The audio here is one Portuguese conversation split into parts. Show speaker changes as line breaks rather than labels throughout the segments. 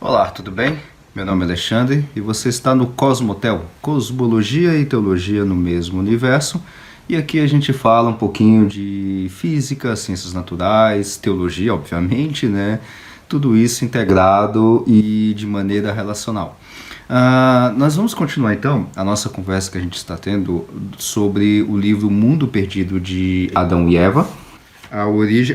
Olá, tudo bem? Meu nome é Alexandre e você está no Cosmotel, Cosmologia e Teologia no mesmo universo. E aqui a gente fala um pouquinho de física, ciências naturais, teologia, obviamente, né? Tudo isso integrado e de maneira relacional. Nós vamos continuar então a nossa conversa que a gente está tendo sobre o livro Mundo Perdido de Adão e Eva.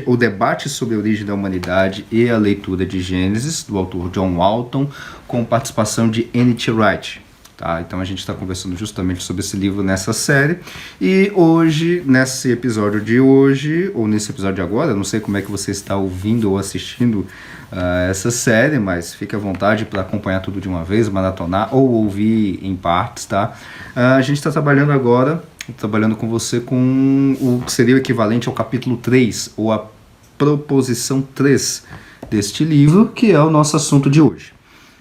O debate sobre a origem da humanidade e a leitura de Gênesis, do autor John Walton, com participação de N.T. Wright. Tá? Então a gente está conversando justamente sobre esse livro nessa série. E hoje, nesse episódio de hoje, ou nesse episódio de agora, não sei como é que você está ouvindo ou assistindo essa série, mas fique à vontade para acompanhar tudo de uma vez, maratonar ou ouvir em partes, tá? A gente está trabalhando com você com o que seria o equivalente ao capítulo 3, ou a proposição 3 deste livro, que é o nosso assunto de hoje.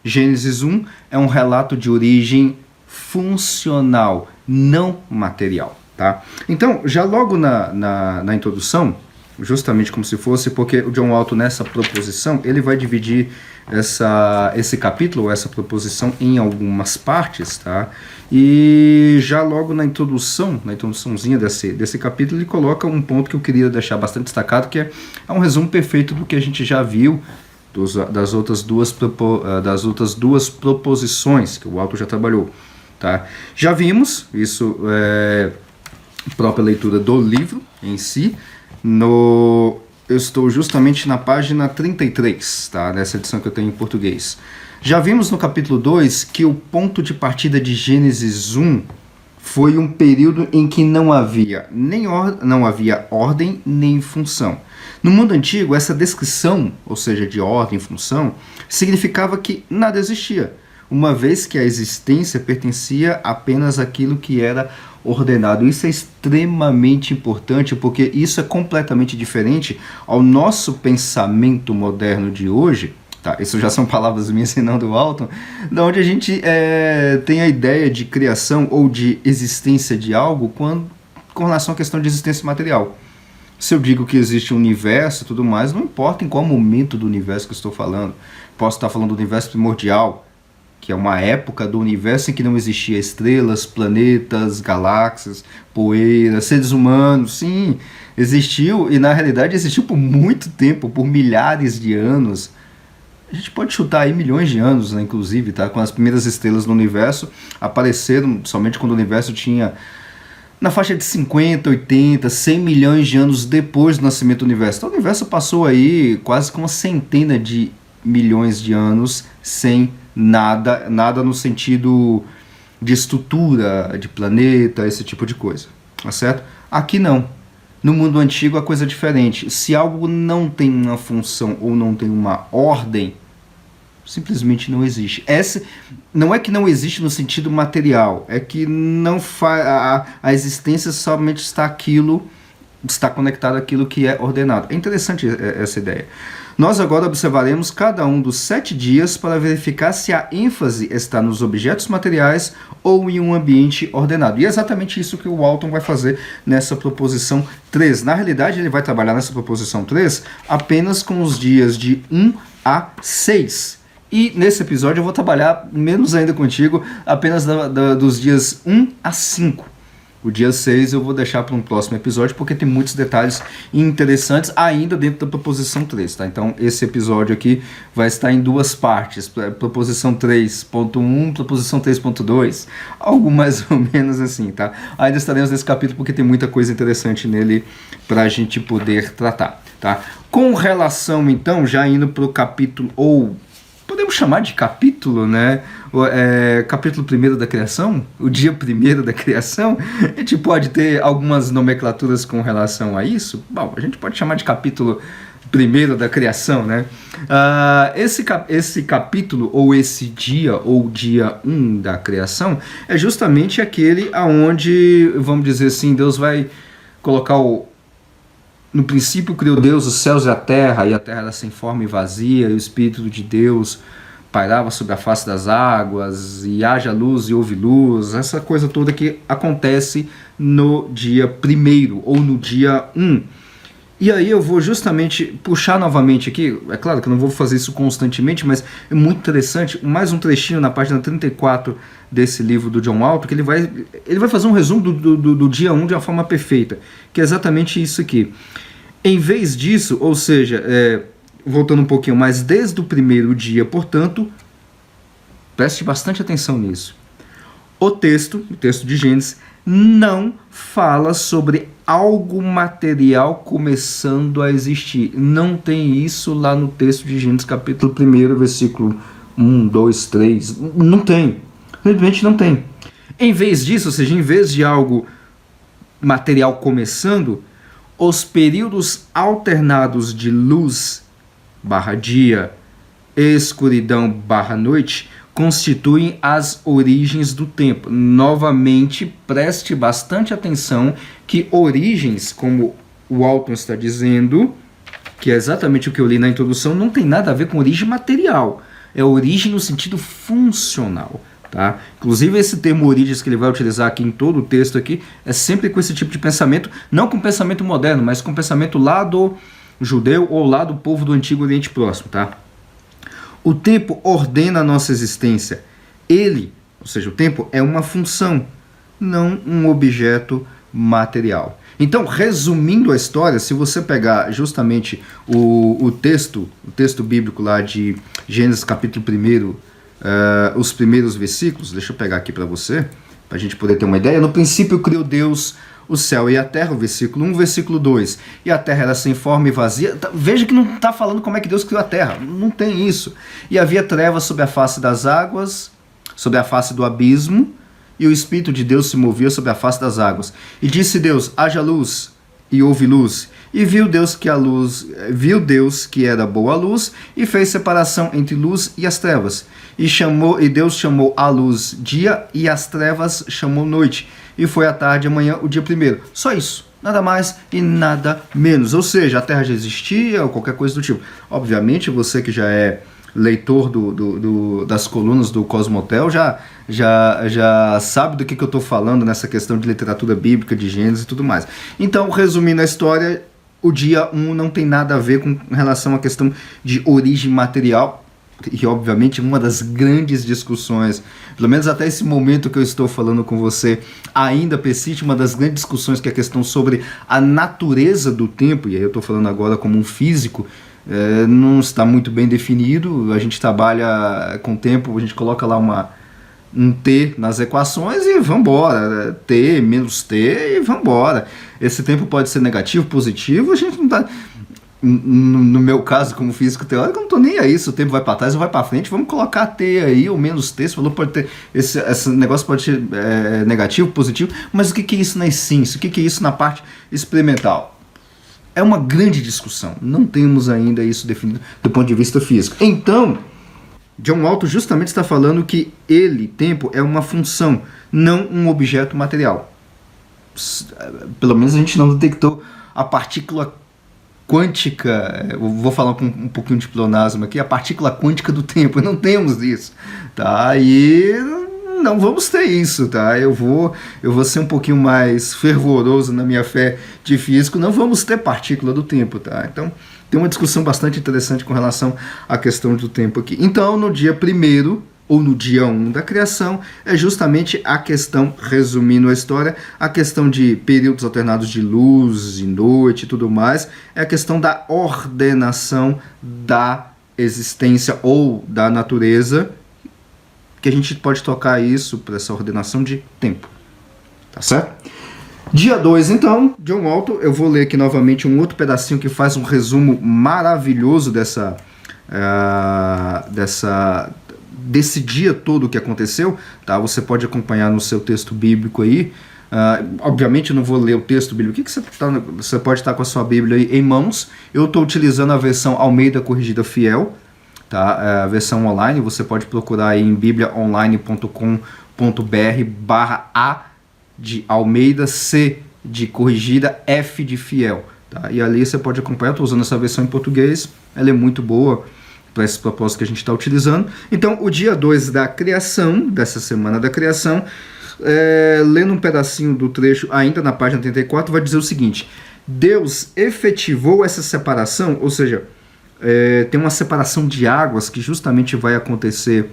Gênesis 1 é um relato de origem funcional, não material. Tá? Então, já logo na introdução, justamente como se fosse, porque o John Walton nessa proposição, ele vai dividir esse capítulo, ou essa proposição, em algumas partes, tá? E já logo na introduçãozinha desse capítulo, ele coloca um ponto que eu queria deixar bastante destacado, que é um resumo perfeito do que a gente já viu das outras duas proposições que o Walton já trabalhou, tá? Já vimos, isso é própria leitura do livro em si. Eu estou justamente na página 33, tá? Dessa edição que eu tenho em português. Já vimos no capítulo 2 que o ponto de partida de Gênesis 1 foi um período em que não havia ordem nem função. No mundo antigo, essa descrição, ou seja, de ordem e função, significava que nada existia, uma vez que a existência pertencia apenas àquilo que era ordenado. Isso é extremamente importante, porque isso é completamente diferente ao nosso pensamento moderno de hoje. Tá, isso já são palavras minhas e não do Walton, da onde a gente tem a ideia de criação ou de existência de algo com relação à questão de existência material. Se eu digo que existe um universo e tudo mais, não importa em qual momento do universo que eu estou falando. Posso estar falando do universo primordial, que é uma época do universo em que não existia estrelas, planetas, galáxias, poeira, seres humanos. Sim, existiu, e na realidade existiu por muito tempo, por milhares de anos. A gente pode chutar aí milhões de anos, né, inclusive, tá? Quando as primeiras estrelas no universo apareceram somente quando o universo tinha na faixa de 50, 80, 100 milhões de anos depois do nascimento do universo. Então o universo passou aí quase com uma centena de milhões de anos sem nada no sentido de estrutura, de planeta, esse tipo de coisa, tá certo? Aqui não. No mundo antigo a coisa é diferente. Se algo não tem uma função ou não tem uma ordem, simplesmente não existe. Não é que não existe no sentido material, é que a existência somente está conectada àquilo que é ordenado. É interessante essa ideia. Nós agora observaremos cada um dos 7 dias para verificar se a ênfase está nos objetos materiais ou em um ambiente ordenado. E é exatamente isso que o Walton vai fazer nessa proposição 3. Na realidade, ele vai trabalhar nessa proposição 3 apenas com os dias de 1 a 6. E nesse episódio eu vou trabalhar menos ainda contigo, apenas dos dias 1 a 5. O dia 6 eu vou deixar para um próximo episódio, porque tem muitos detalhes interessantes ainda dentro da proposição 3, tá? Então esse episódio aqui vai estar em duas partes, proposição 3.1, proposição 3.2, algo mais ou menos assim, tá? Ainda estaremos nesse capítulo porque tem muita coisa interessante nele para a gente poder tratar, tá? Com relação então, já indo para o capítulo, ou podemos chamar de capítulo, né? Capítulo 1 da criação, o dia 1 da criação. A gente pode ter algumas nomenclaturas com relação a isso. Bom, a gente pode chamar de capítulo 1 da criação, né? Esse capítulo, ou esse dia, ou dia 1 da criação, é justamente aquele aonde, vamos dizer assim, Deus vai colocar no princípio criou Deus os céus e a terra era sem forma e vazia, e o Espírito de Deus pairava sobre a face das águas, e haja luz e houve luz, essa coisa toda que acontece no dia 1 ou no dia 1. E aí eu vou justamente puxar novamente aqui, é claro que eu não vou fazer isso constantemente, mas é muito interessante, mais um trechinho na página 34 desse livro do John Walton, que ele vai fazer um resumo do dia 1 de uma forma perfeita, que é exatamente isso aqui. Em vez disso, ou seja, voltando um pouquinho mais, desde o primeiro dia, portanto, preste bastante atenção nisso. O texto de Gênesis, não fala sobre algo material começando a existir. Não tem isso lá no texto de Gênesis, capítulo 1, versículo 1, 2, 3. Não tem. Simplesmente não tem. Em vez disso, ou seja, em vez de algo material começando, os períodos alternados de luz barra dia, escuridão barra noite, constituem as origens do tempo. Novamente, preste bastante atenção que origens, como o Walton está dizendo, que é exatamente o que eu li na introdução, não tem nada a ver com origem material. É origem no sentido funcional. Tá? Inclusive esse termo origens que ele vai utilizar aqui em todo o texto aqui, é sempre com esse tipo de pensamento, não com pensamento moderno, mas com pensamento lá do judeu ou lá do povo do Antigo Oriente Próximo. Tá? O tempo ordena a nossa existência. Ele, ou seja, o tempo é uma função, não um objeto material. Então, resumindo a história, se você pegar justamente o texto bíblico lá de Gênesis capítulo 1, os primeiros versículos, deixa eu pegar aqui para você, para a gente poder ter uma ideia. No princípio criou Deus o céu e a terra, o versículo 1, versículo 2. E a terra era sem forma e vazia. Veja que não está falando como é que Deus criou a terra. Não tem isso. E havia trevas sobre a face das águas, sobre a face do abismo, e o Espírito de Deus se movia sobre a face das águas. E disse Deus, haja luz, e houve luz. E viu Deus que era boa a luz, e fez separação entre luz e as trevas. E Deus chamou a luz dia, e as trevas chamou noite. E foi à tarde, amanhã, o dia primeiro. Só isso. Nada mais e nada menos. Ou seja, a Terra já existia, ou qualquer coisa do tipo. Obviamente, você que já é leitor das colunas do Cosmotel já sabe do que eu estou falando nessa questão de literatura bíblica, de Gênesis e tudo mais. Então, resumindo a história, o dia 1 não tem nada a ver com relação à questão de origem material. E, obviamente, uma das grandes discussões, pelo menos até esse momento que eu estou falando com você, ainda persiste uma das grandes discussões, que é a questão sobre a natureza do tempo, e aí eu estou falando agora como um físico, não está muito bem definido. A gente trabalha com tempo, a gente coloca lá um T nas equações e vambora, T menos T e vambora. Esse tempo pode ser negativo, positivo, a gente não está... No meu caso, como físico teórico, eu não estou nem aí se o tempo vai para trás ou vai para frente. Vamos colocar T aí, ou menos T. Você falou, pode ter esse negócio pode ser negativo, positivo, mas o que é isso na essência? O que é isso na parte experimental? É uma grande discussão. Não temos ainda isso definido do ponto de vista físico. Então, John Walton justamente está falando que tempo, é uma função, não um objeto material. Pelo menos a gente não detectou a partícula quântica, eu vou falar com um pouquinho de pleonasmo aqui, a partícula quântica do tempo, não temos isso, tá? E não vamos ter isso, tá? Eu vou ser um pouquinho mais fervoroso na minha fé de físico, não vamos ter partícula do tempo, tá? Então, tem uma discussão bastante interessante com relação à questão do tempo aqui. Então, no dia 1º, ou no dia 1 da criação, é justamente a questão, resumindo a história, a questão de períodos alternados de luz e noite e tudo mais, é a questão da ordenação da existência ou da natureza, que a gente pode tocar isso para essa ordenação de tempo. Tá certo? Dia 2, então, John Walton, eu vou ler aqui novamente um outro pedacinho que faz um resumo maravilhoso desse dia todo que aconteceu, tá? Você pode acompanhar no seu texto bíblico aí. Obviamente eu não vou ler o texto bíblico. Você pode estar com a sua Bíblia aí em mãos. Eu estou utilizando a versão Almeida Corrigida Fiel, tá? A versão online. Você pode procurar aí em bibliaonline.com.br/A de Almeida, C de Corrigida, F de Fiel, tá? E ali você pode acompanhar. Eu estou usando essa versão em português. Ela é muito boa para esse propósito que a gente está utilizando. Então, o dia 2 da criação, dessa semana da criação, lendo um pedacinho do trecho ainda na página 34, vai dizer o seguinte: Deus efetivou essa separação, ou seja, tem uma separação de águas que justamente vai acontecer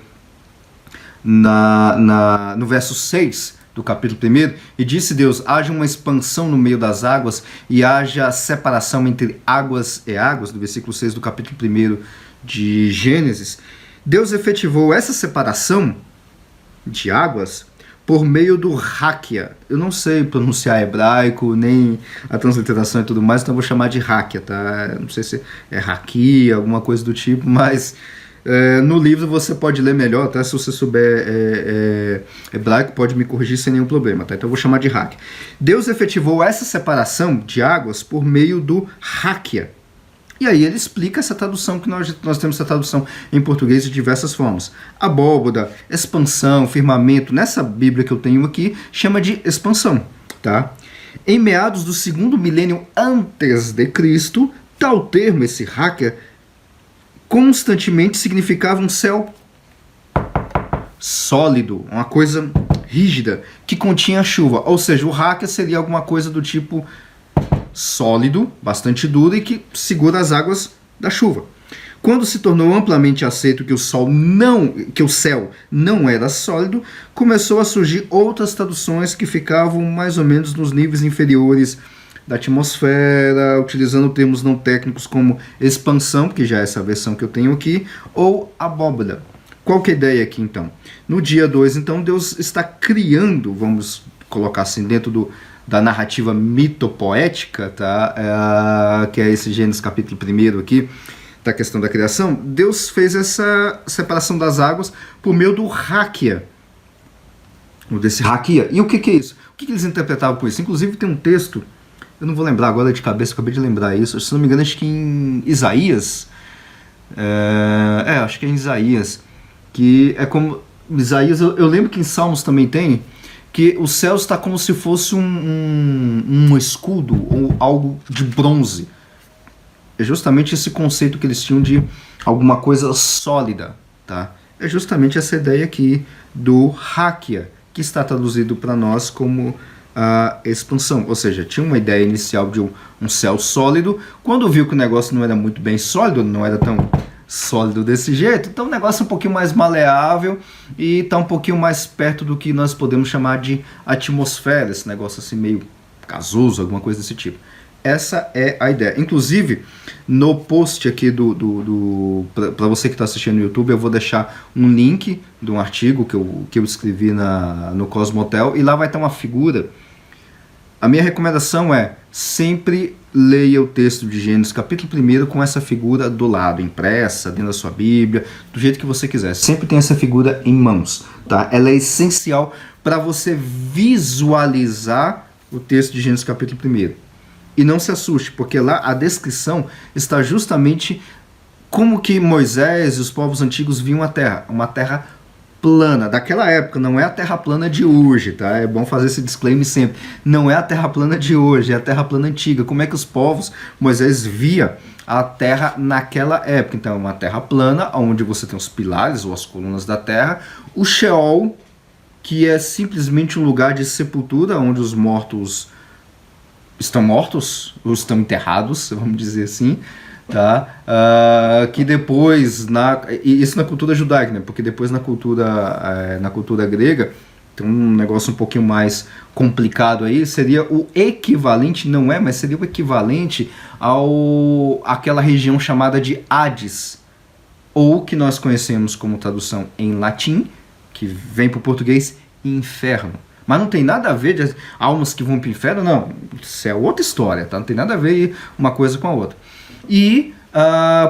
no verso 6 do capítulo 1, e disse Deus, haja uma expansão no meio das águas e haja separação entre águas e águas, do versículo 6 do capítulo 1 de Gênesis. Deus efetivou essa separação de águas por meio do Raquia. Eu não sei pronunciar hebraico, nem a transliteração e tudo mais, então eu vou chamar de Raquia, tá? Não sei se é Raquia, alguma coisa do tipo, mas no livro você pode ler melhor, tá? Se você souber hebraico, pode me corrigir sem nenhum problema, tá? Então eu vou chamar de Raquia. Deus efetivou essa separação de águas por meio do Raquia. E aí ele explica essa tradução, que nós temos essa tradução em português de diversas formas. Abóboda, expansão, firmamento, nessa Bíblia que eu tenho aqui, chama de expansão, tá? Em meados do 2º milênio antes de Cristo, tal termo, esse Raquia, constantemente significava um céu sólido, uma coisa rígida, que continha chuva. Ou seja, o Raquia seria alguma coisa do tipo sólido, bastante duro e que segura as águas da chuva. Quando se tornou amplamente aceito que o céu não era sólido, começou a surgir outras traduções que ficavam mais ou menos nos níveis inferiores da atmosfera, utilizando termos não técnicos como expansão, que já é essa versão que eu tenho aqui, ou abóbada. Qual que é a ideia aqui então? No dia 2, então, Deus está criando, vamos colocar assim, dentro da narrativa mitopoética, tá? Que é esse Gênesis capítulo 1 aqui, da questão da criação. Deus fez essa separação das águas por meio do Raquia, desse Raquia. E o que é isso? O que eles interpretavam por isso? Inclusive tem um texto, eu não vou lembrar agora de cabeça, acabei de lembrar isso, se não me engano acho que em Isaías, acho que é em Isaías, que é como Isaías, eu lembro que em Salmos também tem, que o céu está como se fosse um escudo ou algo de bronze. É justamente esse conceito que eles tinham de alguma coisa sólida, tá? É justamente essa ideia aqui do Raquia, que está traduzido para nós como a expansão. Ou seja, tinha uma ideia inicial de um céu sólido. Quando viu que o negócio não era muito bem sólido, não era tão sólido desse jeito, então o negócio é um pouquinho mais maleável e está um pouquinho mais perto do que nós podemos chamar de atmosfera, esse negócio assim meio gasoso, alguma coisa desse tipo. Essa é a ideia. Inclusive, no post aqui para você que está assistindo no YouTube, eu vou deixar um link de um artigo que eu escrevi no Cosmotel, e lá vai ter uma figura. A minha recomendação é sempre leia o texto de Gênesis capítulo 1 com essa figura do lado, impressa, dentro da sua Bíblia, do jeito que você quiser. Sempre tem essa figura em mãos, tá? Ela é essencial para você visualizar o texto de Gênesis capítulo 1. E não se assuste, porque lá a descrição está justamente como que Moisés e os povos antigos viam a terra. Uma terra plana, daquela época, não é a terra plana de hoje, tá? É bom fazer esse disclaimer sempre. Não é a terra plana de hoje, é a terra plana antiga. Como é que os povos, Moisés via a terra naquela época? Então é uma terra plana, onde você tem os pilares ou as colunas da terra, o Sheol, que é simplesmente um lugar de sepultura, onde os mortos estão mortos, ou estão enterrados, vamos dizer assim, tá? Que depois, isso na cultura judaica, né? Porque depois na cultura grega, tem um negócio um pouquinho mais complicado aí, seria o equivalente, não é, mas seria o equivalente àquela região chamada de Hades, ou que nós conhecemos como tradução em latim, que vem para o português, inferno. Mas não tem nada a ver de almas que vão para o inferno, não. Isso é outra história, tá? Não tem nada a ver uma coisa com a outra. E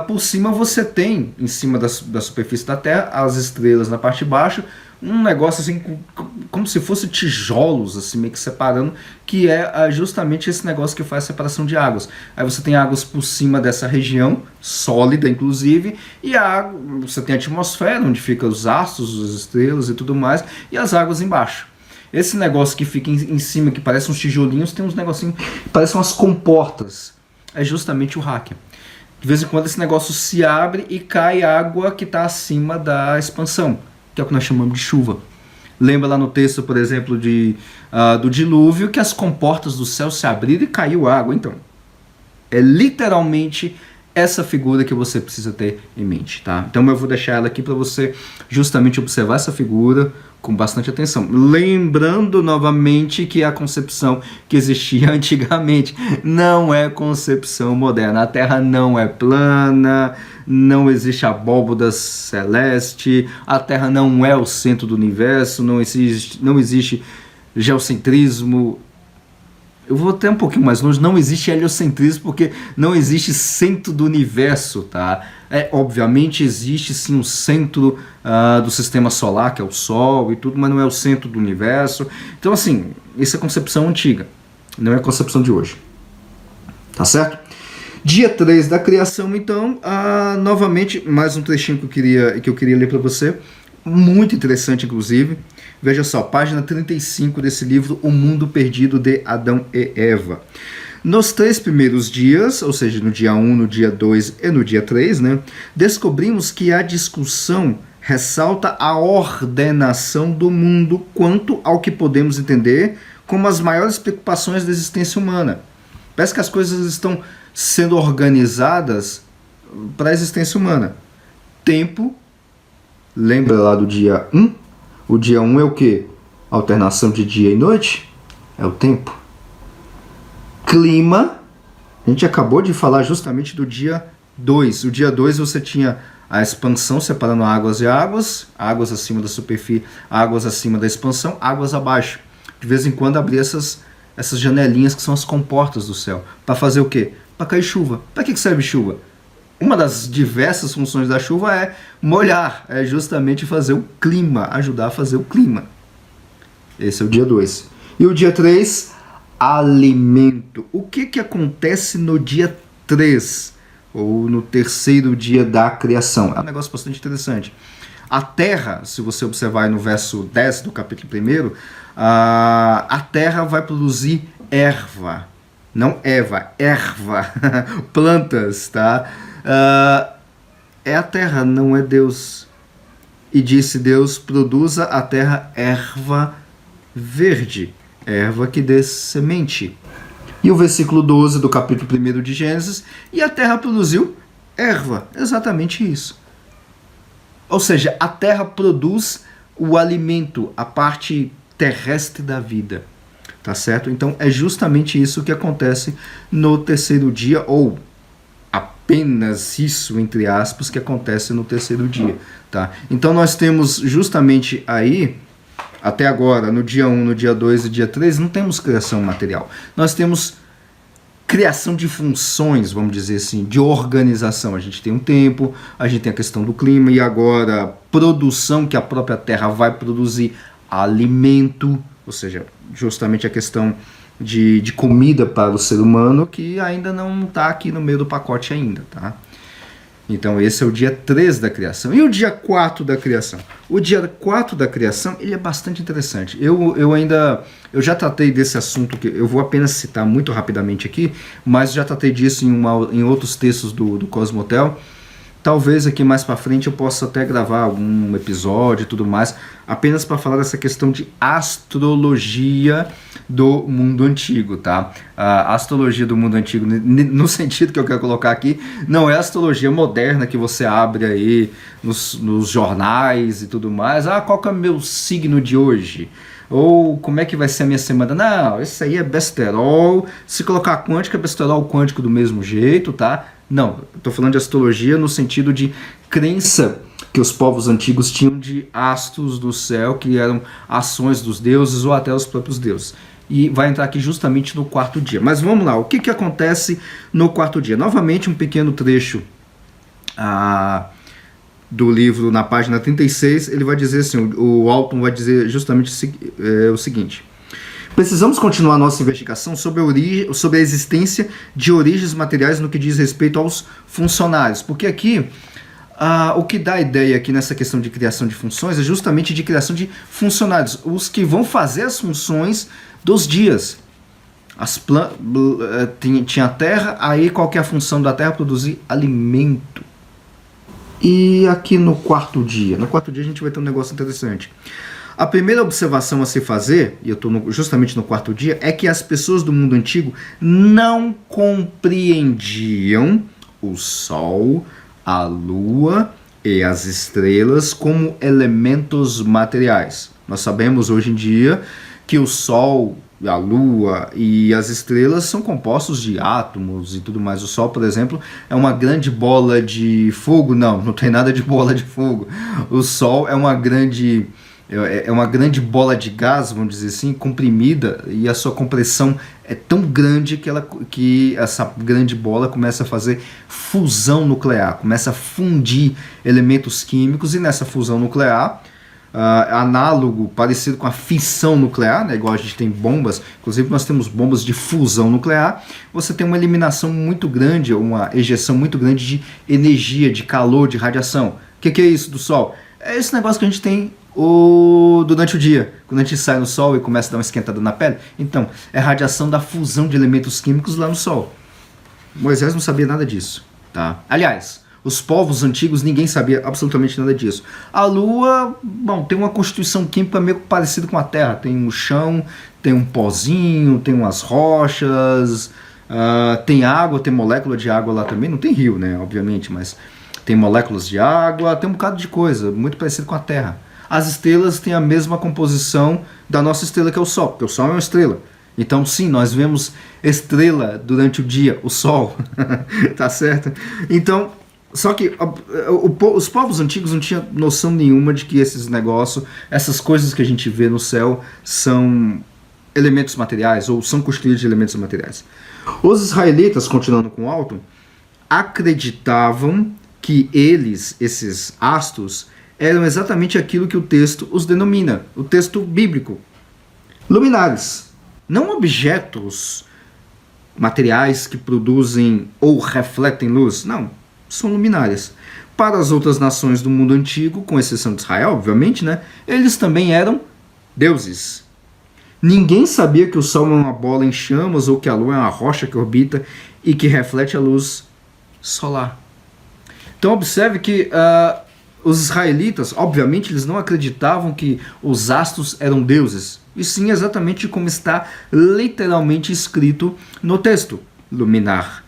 por cima você tem, em cima da superfície da Terra, as estrelas na parte de baixo, um negócio assim, como se fosse tijolos, assim, meio que separando, que é justamente esse negócio que faz a separação de águas. Aí você tem águas por cima dessa região, sólida inclusive, e você tem a atmosfera, onde ficam os astros, as estrelas e tudo mais, e as águas embaixo. Esse negócio que fica em cima, que parece uns tijolinhos, tem uns negocinhos que parecem umas comportas. É justamente o Raquia. De vez em quando esse negócio se abre e cai água que está acima da expansão, que é o que nós chamamos de chuva. Lembra lá no texto, por exemplo, do dilúvio, que as comportas do céu se abriram e caiu água. Então, É literalmente essa figura que você precisa ter em mente, tá? Então eu vou deixar ela aqui para você justamente observar essa figura com bastante atenção. Lembrando novamente que a concepção que existia antigamente não é concepção moderna. A Terra não é plana, não existe abóboda celeste, a Terra não é o centro do universo, não existe geocentrismo. Eu vou até um pouquinho mais longe, não existe heliocentrismo porque não existe centro do universo, tá? Obviamente existe sim um centro do sistema solar, que é o Sol e tudo, mas não é o centro do universo. Então assim, essa é a concepção antiga, não é a concepção de hoje. Tá certo? Dia 3 da criação, então, novamente, mais um trechinho que eu queria ler para você, muito interessante inclusive. Veja só, página 35 desse livro, O Mundo Perdido de Adão e Eva. Nos 3 primeiros dias, ou seja, no dia 1, no dia 2 e no dia 3, né, descobrimos que a discussão ressalta a ordenação do mundo quanto ao que podemos entender como as maiores preocupações da existência humana. Parece que as coisas estão sendo organizadas para a existência humana. Tempo, lembra lá do dia 1? O dia 1 é o quê? Alternação de dia e noite? É o tempo. Clima, a gente acabou de falar justamente do dia 2. O dia 2 você tinha a expansão separando águas e águas, águas acima da superfície, águas acima da expansão, águas abaixo. De vez em quando abrir essas janelinhas que são as comportas do céu. Para fazer o quê? Para cair chuva. Para que serve chuva? Uma das diversas funções da chuva é molhar, é justamente fazer o clima, ajudar a fazer o clima. Esse é o dia 2. E o dia 3, alimento. O que acontece no dia 3? Ou no terceiro dia da criação? É um negócio bastante interessante. A terra, se você observar aí no verso 10 do capítulo 1, a terra vai produzir erva. Não erva, erva. Plantas, tá? É a terra, não é Deus. E disse Deus, produza a terra erva verde, erva que dê semente. E o versículo 12 do capítulo 1 de Gênesis, e a terra produziu erva, exatamente isso. Ou seja, a terra produz o alimento, a parte terrestre da vida, tá certo? Então é justamente isso que acontece no terceiro dia, ou apenas isso, entre aspas, que acontece no terceiro dia, tá? Então nós temos justamente aí, até agora, no dia 1, no dia 2 e dia 3, não temos criação material. Nós temos criação de funções, vamos dizer assim, de organização. A gente tem um tempo, a gente tem a questão do clima e agora produção, que a própria terra vai produzir alimento, ou seja, justamente a questão de comida para o ser humano, que ainda não está aqui no meio do pacote ainda, tá? Então esse é o dia 3 da criação. E o dia 4 da criação? O dia 4 da criação, ele é bastante interessante. Eu já tratei desse assunto, que eu vou apenas citar muito rapidamente aqui, mas já tratei disso em outros textos do Cosmotel. Talvez aqui mais para frente eu possa até gravar algum episódio e tudo mais, apenas para falar dessa questão de astrologia do mundo antigo, tá? A astrologia do mundo antigo, no sentido que eu quero colocar aqui, não é a astrologia moderna que você abre aí nos jornais e tudo mais. Qual que é o meu signo de hoje? Ou como é que vai ser a minha semana? Não, isso aí é besterol. Se colocar quântico, é besterol quântico do mesmo jeito, tá? Não, estou falando de astrologia no sentido de crença que os povos antigos tinham de astros do céu, que eram ações dos deuses ou até os próprios deuses. E vai entrar aqui justamente no 4º dia. Mas vamos lá, o que acontece no 4º dia? Novamente um pequeno trecho do livro, na página 36, ele vai dizer assim, o Alton vai dizer justamente o seguinte: precisamos continuar nossa investigação sobre a existência de origens materiais no que diz respeito aos funcionários, porque aqui o que dá a ideia aqui nessa questão de criação de funções é justamente de criação de funcionários, os que vão fazer as funções dos dias. Tinha a terra, aí qual que é a função da terra? Produzir alimento. E aqui no 4º dia? No 4º dia a gente vai ter um negócio interessante. A primeira observação a se fazer, e eu estou justamente no quarto dia, é que as pessoas do mundo antigo não compreendiam o Sol, a Lua e as estrelas como elementos materiais. Nós sabemos hoje em dia que o Sol, a Lua e as estrelas são compostos de átomos e tudo mais. O Sol, por exemplo, é uma grande bola de fogo. Não tem nada de bola de fogo. O Sol é uma grande bola de gás, vamos dizer assim, comprimida, e a sua compressão é tão grande que essa grande bola começa a fazer fusão nuclear, começa a fundir elementos químicos, e nessa fusão nuclear, análogo, parecido com a fissão nuclear, né, igual a gente tem bombas, inclusive nós temos bombas de fusão nuclear, você tem uma eliminação muito grande, uma ejeção muito grande de energia, de calor, de radiação. O que é isso do Sol? É esse negócio que a gente tem durante o dia, quando a gente sai no Sol e começa a dar uma esquentada na pele. Então, é radiação da fusão de elementos químicos lá no Sol. Moisés não sabia nada disso, tá? Aliás, os povos antigos, ninguém sabia absolutamente nada disso. A Lua, bom, tem uma constituição química meio parecida com a Terra. Tem um chão, tem um pozinho, tem umas rochas, tem água, tem molécula de água lá também. Não tem rio, né, obviamente, mas tem moléculas de água, tem um bocado de coisa, muito parecido com a Terra. As estrelas têm a mesma composição da nossa estrela, que é o Sol, porque o Sol é uma estrela. Então, sim, nós vemos estrela durante o dia, o Sol, tá certo? Então, só que os povos antigos não tinham noção nenhuma de que esses negócios, essas coisas que a gente vê no céu, são elementos materiais, ou são construídos de elementos materiais. Os israelitas, continuando com o Alton, acreditavam que esses astros, eram exatamente aquilo que o texto os denomina, o texto bíblico. Luminares, não objetos materiais que produzem ou refletem luz, não, são luminares. Para as outras nações do mundo antigo, com exceção de Israel, obviamente, né, eles também eram deuses. Ninguém sabia que o Sol é uma bola em chamas ou que a Lua é uma rocha que orbita e que reflete a luz solar. Então observe que os israelitas, obviamente, eles não acreditavam que os astros eram deuses, e sim exatamente como está literalmente escrito no texto. Luminar,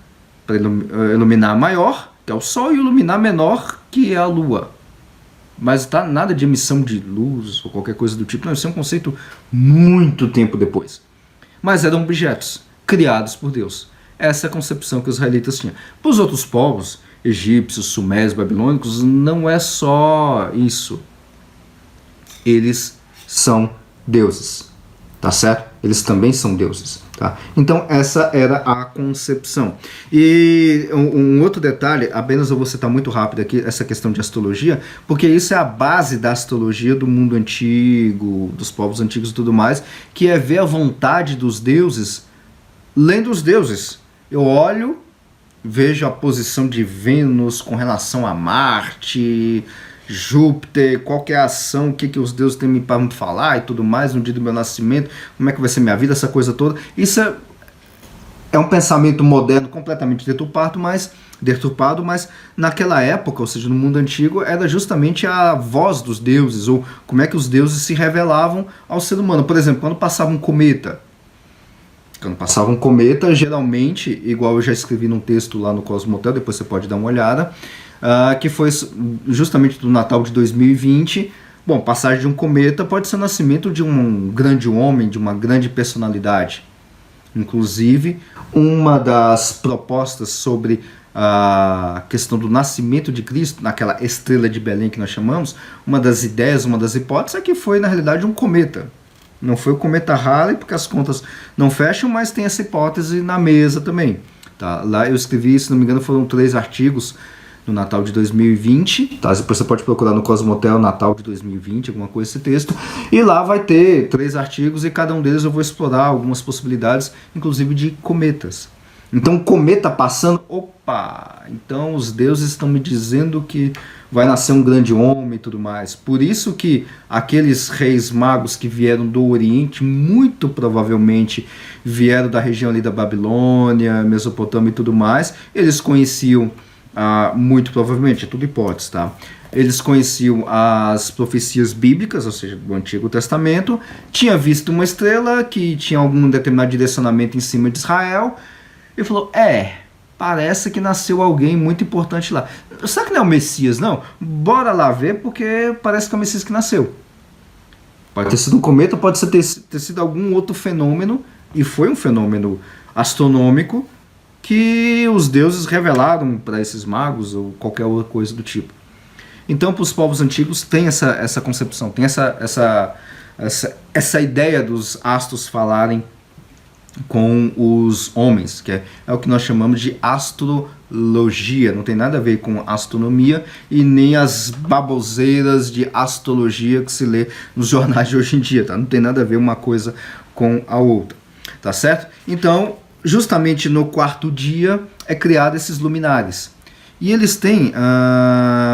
para iluminar maior, que é o Sol, e o luminar menor, que é a Lua. Mas tá nada de emissão de luz ou qualquer coisa do tipo, não, isso é um conceito muito tempo depois. Mas eram objetos criados por Deus. Essa é a concepção que os israelitas tinham. Para os outros povos, egípcios, sumérios, babilônicos, não é só isso. Eles são deuses, tá certo? Eles também são deuses, tá? Então essa era a concepção. E um outro detalhe, apenas eu vou citar muito rápido aqui essa questão de astrologia, porque isso é a base da astrologia do mundo antigo, dos povos antigos e tudo mais, que é ver a vontade dos deuses lendo os deuses. Eu olho, vejo a posição de Vênus com relação a Marte, Júpiter, qual que é a ação, o que os deuses têm para me falar e tudo mais, no dia do meu nascimento, como é que vai ser minha vida, essa coisa toda. Isso é um pensamento moderno completamente deturpado, mas naquela época, ou seja, no mundo antigo, era justamente a voz dos deuses, ou como é que os deuses se revelavam ao ser humano. Por exemplo, quando passava um cometa, geralmente, igual eu já escrevi num texto lá no Cosmotel, depois você pode dar uma olhada, que foi justamente do Natal de 2020. Bom, passagem de um cometa pode ser o nascimento de um grande homem, de uma grande personalidade. Inclusive, uma das propostas sobre a questão do nascimento de Cristo, naquela estrela de Belém que nós chamamos, uma das ideias, uma das hipóteses é que foi, na realidade, um cometa. Não foi o cometa Halley, porque as contas não fecham, mas tem essa hipótese na mesa também. Tá? Lá eu escrevi, se não me engano, foram 3 artigos no Natal de 2020. Tá? Depois você pode procurar no Cosmotel Natal de 2020, alguma coisa esse texto. E lá vai ter 3 artigos e cada um deles eu vou explorar algumas possibilidades, inclusive de cometas. Então, cometa passando, opa! Então os deuses estão me dizendo que vai nascer um grande homem e tudo mais. Por isso que aqueles reis magos que vieram do Oriente, muito provavelmente vieram da região ali da Babilônia, Mesopotâmia e tudo mais, eles conheciam Muito provavelmente, é tudo hipótese, tá? Eles conheciam as profecias bíblicas, ou seja, do Antigo Testamento, tinha visto uma estrela que tinha algum determinado direcionamento em cima de Israel, e falou, parece que nasceu alguém muito importante lá. Será que não é o Messias, não? Bora lá ver, porque parece que é o Messias que nasceu. Pode ter sido um cometa, pode ter sido algum outro fenômeno, e foi um fenômeno astronômico, que os deuses revelaram para esses magos, ou qualquer outra coisa do tipo. Então, para os povos antigos, tem essa concepção, tem essa ideia dos astros falarem com os homens, que é o que nós chamamos de astrologia. Não tem nada a ver com astronomia e nem as baboseiras de astrologia que se lê nos jornais de hoje em dia, tá? Não tem nada a ver uma coisa com a outra, tá certo? Então, justamente no quarto dia é criado esses luminares. E eles têm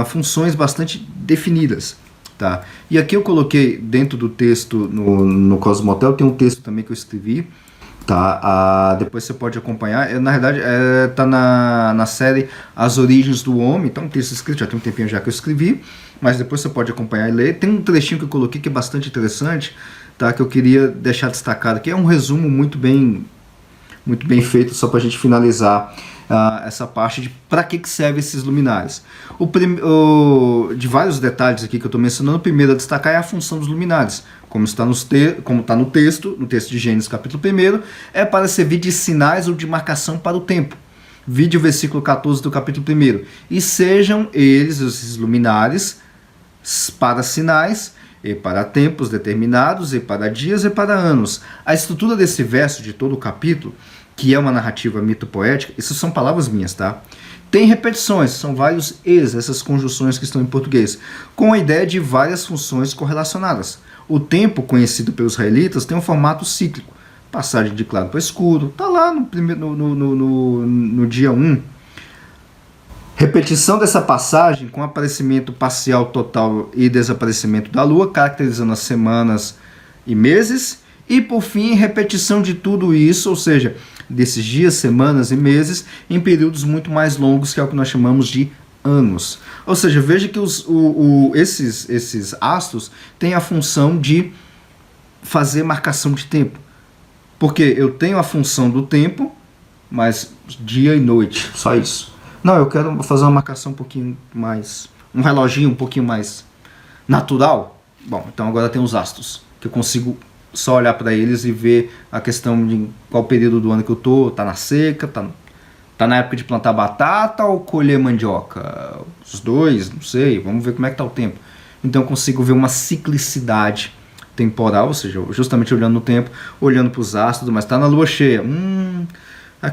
funções bastante definidas. Tá? E aqui eu coloquei dentro do texto no Cosmotel, tem um texto também que eu escrevi. Tá? Depois você pode acompanhar. Na verdade, está na série As Origens do Homem. Então, um texto escrito, já tem um tempinho já que eu escrevi. Mas depois você pode acompanhar e ler. Tem um trechinho que eu coloquei que é bastante interessante, tá? Que eu queria deixar destacado aqui. É um resumo muito bem feito, só para a gente finalizar essa parte de para que servem esses luminares. De vários detalhes aqui que eu estou mencionando, o primeiro a destacar é a função dos luminares. Como está no texto de Gênesis capítulo 1, é para servir de sinais ou de marcação para o tempo. Vide o versículo 14 do capítulo 1. E sejam eles, esses luminares, para sinais, e para tempos determinados, e para dias, e para anos. A estrutura desse verso, de todo o capítulo, que é uma narrativa mito-poética, essas são palavras minhas, tá? Tem repetições, são vários essas conjunções que estão em português, com a ideia de várias funções correlacionadas. O tempo, conhecido pelos israelitas, tem um formato cíclico. Passagem de claro para escuro, está lá no dia 1. Repetição dessa passagem com aparecimento parcial, total e desaparecimento da lua, caracterizando as semanas e meses. E, por fim, repetição de tudo isso, ou seja, desses dias, semanas e meses, em períodos muito mais longos, que é o que nós chamamos de anos. Ou seja, veja que esses astros têm a função de fazer marcação de tempo. Porque eu tenho a função do tempo, mas dia e noite, só isso. Não, eu quero fazer uma marcação um pouquinho mais, um reloginho um pouquinho mais natural. Bom, então agora tem os astros, que eu consigo só olhar para eles e ver a questão de qual período do ano que eu tô, tá na seca, tá na época de plantar batata ou colher mandioca? Os dois, não sei, vamos ver como é que tá o tempo. Então eu consigo ver uma ciclicidade temporal, ou seja, justamente olhando no tempo, olhando para os astros, mas tá na lua cheia.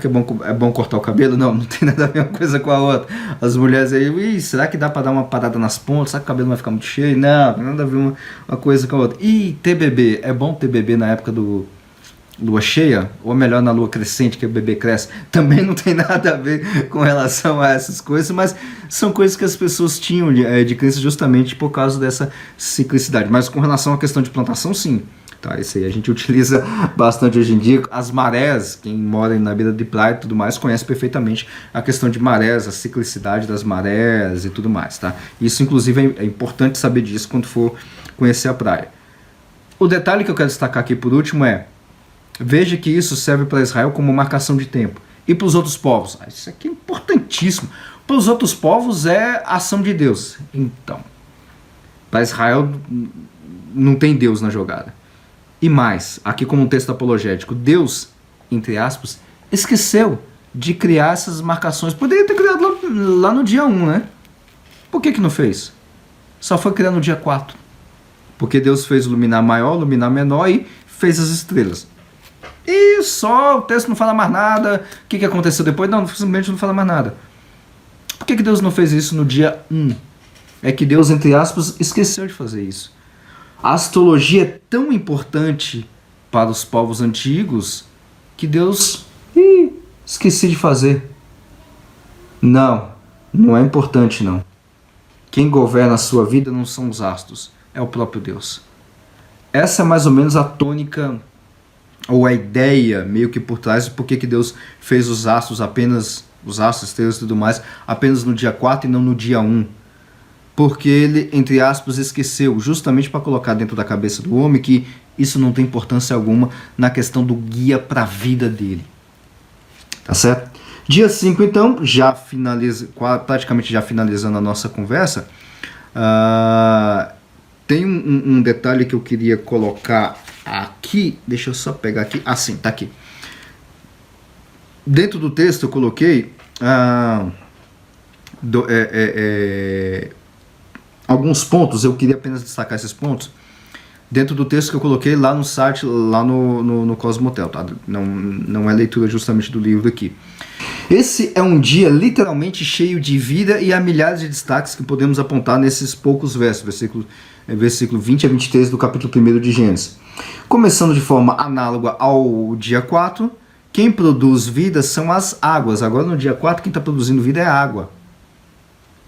Que é bom cortar o cabelo? Não tem nada a ver uma coisa com a outra. As mulheres aí, será que dá para dar uma parada nas pontas? Será que o cabelo vai ficar muito cheio? Não tem nada a ver uma coisa com a outra. E ter bebê, é bom ter bebê na época do lua cheia? Ou melhor na lua crescente, que o bebê cresce? Também não tem nada a ver com relação a essas coisas, mas são coisas que as pessoas tinham de crença justamente por causa dessa ciclicidade. Mas com relação à questão de plantação, sim. Tá, isso aí a gente utiliza bastante hoje em dia. As marés, quem mora na beira de praia e tudo mais, conhece perfeitamente a questão de marés, a ciclicidade das marés e tudo mais, tá? Isso, inclusive, é importante saber disso quando for conhecer a praia. O detalhe que eu quero destacar aqui por último é, veja que isso serve para Israel como marcação de tempo. E para os outros povos? Isso aqui é importantíssimo. Para os outros povos é a ação de Deus. Então, para Israel não tem Deus na jogada. E mais, aqui como um texto apologético, Deus, entre aspas, esqueceu de criar essas marcações. Poderia ter criado lá no dia 1, né? Por que não fez? Só foi criar no dia 4. Porque Deus fez o luminar maior, o luminar menor e fez as estrelas. E só, o texto não fala mais nada. O que aconteceu depois? Não, simplesmente não fala mais nada. Por que Deus não fez isso no dia 1? É que Deus, entre aspas, esqueceu de fazer isso. A astrologia é tão importante para os povos antigos que Deus esqueci de fazer. Não é importante não. Quem governa a sua vida não são os astros, é o próprio Deus. Essa é mais ou menos a tônica ou a ideia meio que por trás de por que Deus fez os astros apenas os astros, estrelas e tudo mais, apenas no dia 4 e não no dia 1. Porque ele, entre aspas, esqueceu, justamente para colocar dentro da cabeça do homem que isso não tem importância alguma na questão do guia para a vida dele. Tá certo? Dia 5, então, praticamente já finalizando a nossa conversa, tem um detalhe que eu queria colocar aqui. Deixa eu só pegar aqui. Ah, sim, tá aqui. Dentro do texto eu coloquei alguns pontos. Eu queria apenas destacar esses pontos dentro do texto que eu coloquei lá no site, lá no Cosmotel, tá? Não é leitura justamente do livro aqui. Esse é um dia literalmente cheio de vida e há milhares de destaques que podemos apontar nesses poucos versos, versículo 20 a 23 do capítulo 1 de Gênesis. Começando de forma análoga ao dia 4, quem produz vida são as águas. Agora no dia 4 quem está produzindo vida é a água.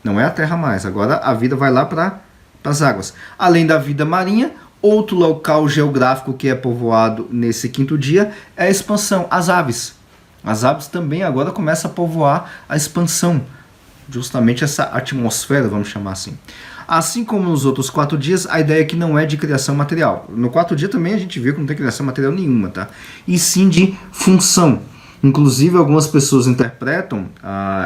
Não é a terra mais, agora a vida vai lá para as águas. Além da vida marinha, outro local geográfico que é povoado nesse quinto dia é a expansão, as aves. As aves também agora começam a povoar a expansão, justamente essa atmosfera, vamos chamar assim. Assim como nos outros 4 dias, a ideia aqui não é de criação material. No 4 dia também a gente vê que não tem criação material nenhuma, tá? E sim de função. Inclusive algumas pessoas interpretam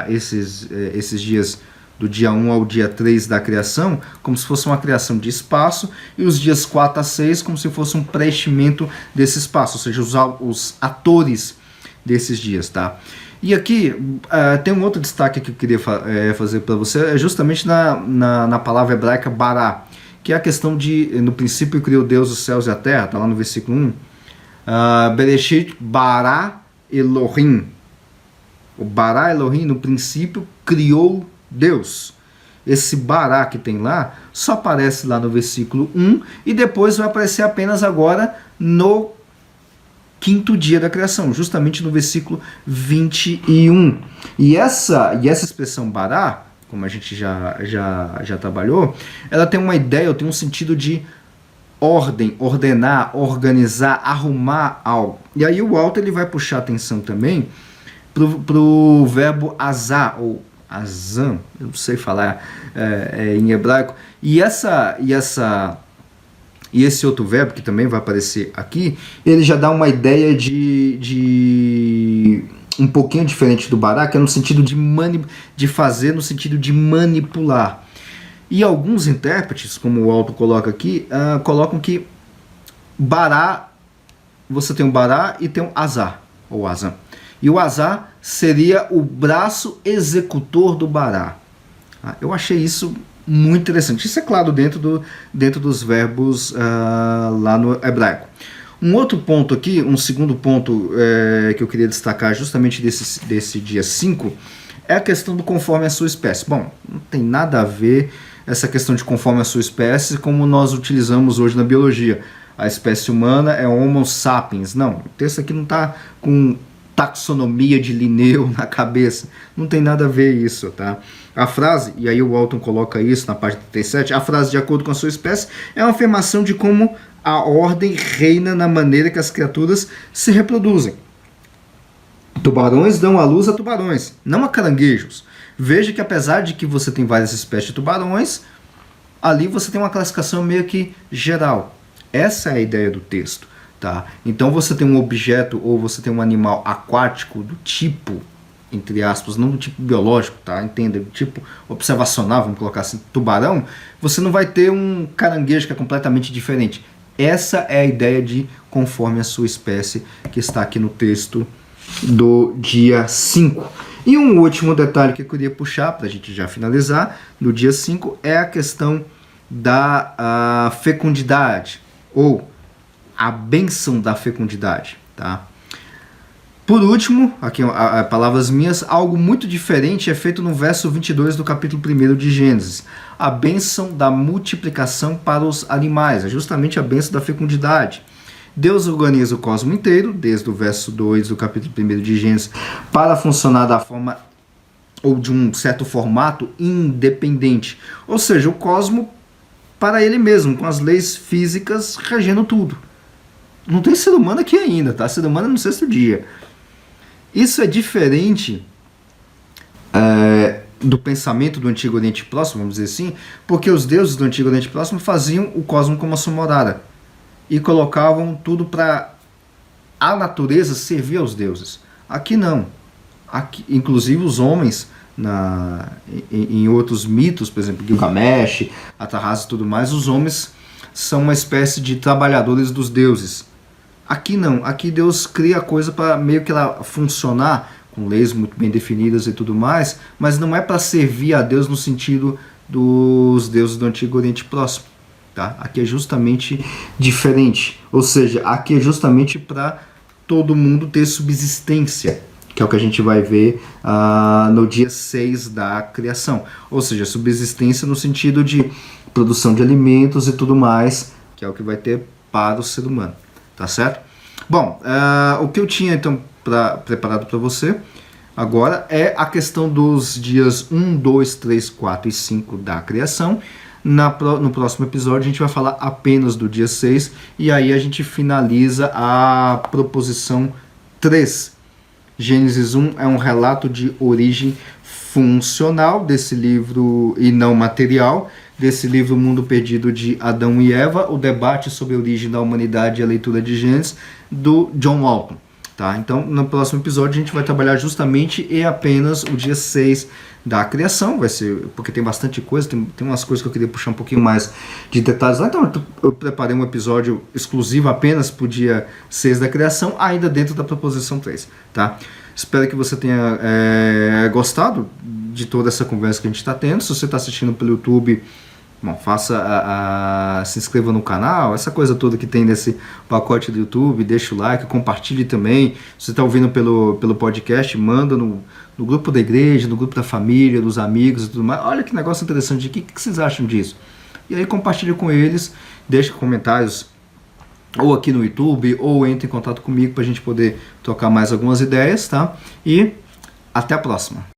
esses dias do dia 1 ao dia 3 da criação como se fosse uma criação de espaço e os dias 4 a 6 como se fosse um preenchimento desse espaço, ou seja, os atores desses dias, tá? E aqui tem um outro destaque que eu queria fazer para você, é justamente na palavra hebraica bará, que é a questão de, no princípio criou Deus os céus e a terra, tá lá no versículo 1. Bereshit bará Elohim. O bará Elohim, no princípio, criou Deus. Esse bará que tem lá, só aparece lá no versículo 1 e depois vai aparecer apenas agora no quinto dia da criação, justamente no versículo 21. E essa expressão bará, como a gente já trabalhou, ela tem uma ideia, tem um sentido de ordem, ordenar, organizar, arrumar algo. E aí o Walter ele vai puxar atenção também pro verbo azar, ou azam, eu não sei falar em hebraico, e esse outro verbo, que também vai aparecer aqui, ele já dá uma ideia de um pouquinho diferente do bará, que é no sentido de fazer, no sentido de manipular. E alguns intérpretes, como o Alto coloca aqui, colocam que bará, você tem um bará e tem um azar, ou azam. E o azar seria o braço executor do bará. Eu achei isso muito interessante. Isso é claro dentro dos verbos lá no hebraico. Um outro ponto aqui, um segundo ponto que eu queria destacar justamente desse dia 5, é a questão do conforme a sua espécie. Bom, não tem nada a ver essa questão de conforme a sua espécie como nós utilizamos hoje na biologia. A espécie humana é Homo sapiens. Não, o texto aqui não está com taxonomia de Linneu na cabeça. Não tem nada a ver isso, tá? A frase, e aí o Walton coloca isso na página 37, a frase de acordo com a sua espécie é uma afirmação de como a ordem reina na maneira que as criaturas se reproduzem. Tubarões dão à luz a tubarões, não a caranguejos. Veja que apesar de que você tem várias espécies de tubarões, ali você tem uma classificação meio que geral. Essa é a ideia do texto. Tá? Então você tem um objeto ou você tem um animal aquático do tipo, entre aspas, não do tipo biológico, tá? Entenda, do tipo observacional, vamos colocar assim, tubarão, você não vai ter um caranguejo que é completamente diferente. Essa é a ideia de conforme a sua espécie que está aqui no texto do dia 5. E um último detalhe que eu queria puxar para a gente já finalizar, no dia 5, é a questão da fecundidade, ou a bênção da fecundidade, tá? Por último, aqui palavras minhas, algo muito diferente é feito no verso 22 do capítulo 1 de Gênesis. A bênção da multiplicação para os animais, é justamente a bênção da fecundidade. Deus organiza o cosmo inteiro, desde o verso 2 do capítulo 1 de Gênesis, para funcionar da forma, ou de um certo formato independente. Ou seja, o cosmo para ele mesmo, com as leis físicas regendo tudo. Não tem ser humano aqui ainda, tá? Ser humano é no 6º dia. Isso é diferente do pensamento do Antigo Oriente Próximo, vamos dizer assim, porque os deuses do Antigo Oriente Próximo faziam o cosmo como a sua morada e colocavam tudo para a natureza servir aos deuses. Aqui não. Aqui, inclusive os homens, em outros mitos, por exemplo, Gilgamesh, Atrahasis e tudo mais, os homens são uma espécie de trabalhadores dos deuses. Aqui não. Aqui Deus cria a coisa para meio que ela funcionar, com leis muito bem definidas e tudo mais, mas não é para servir a Deus no sentido dos deuses do Antigo Oriente Próximo. Tá? Aqui é justamente diferente. Ou seja, aqui é justamente para todo mundo ter subsistência, que é o que a gente vai ver no dia 6 da criação. Ou seja, subsistência no sentido de produção de alimentos e tudo mais, que é o que vai ter para o ser humano. Tá certo? Bom, o que eu tinha então preparado para você agora é a questão dos dias 1, 2, 3, 4 e 5 da criação. No próximo episódio a gente vai falar apenas do dia 6 e aí a gente finaliza a proposição 3. Gênesis 1 é um relato de origem funcional desse livro e não material, desse livro Mundo Perdido de Adão e Eva, o debate sobre a origem da humanidade e a leitura de Gênesis, do John Walton. Tá? Então, no próximo episódio, a gente vai trabalhar justamente e apenas o dia 6 da criação. Vai ser, porque tem bastante coisa, tem umas coisas que eu queria puxar um pouquinho mais de detalhes lá. Então, eu preparei um episódio exclusivo apenas para o dia 6 da criação, ainda dentro da proposição 3. Tá? Espero que você tenha gostado de toda essa conversa que a gente está tendo. Se você está assistindo pelo YouTube, bom, se inscreva no canal, essa coisa toda que tem nesse pacote do YouTube, deixa o like, compartilhe também. Se você está ouvindo pelo podcast, manda no grupo da igreja, no grupo da família, dos amigos e tudo mais. Olha que negócio interessante, o que vocês acham disso? E aí compartilhe com eles, deixe comentários ou aqui no YouTube, ou entre em contato comigo para a gente poder trocar mais algumas ideias, tá? E até a próxima!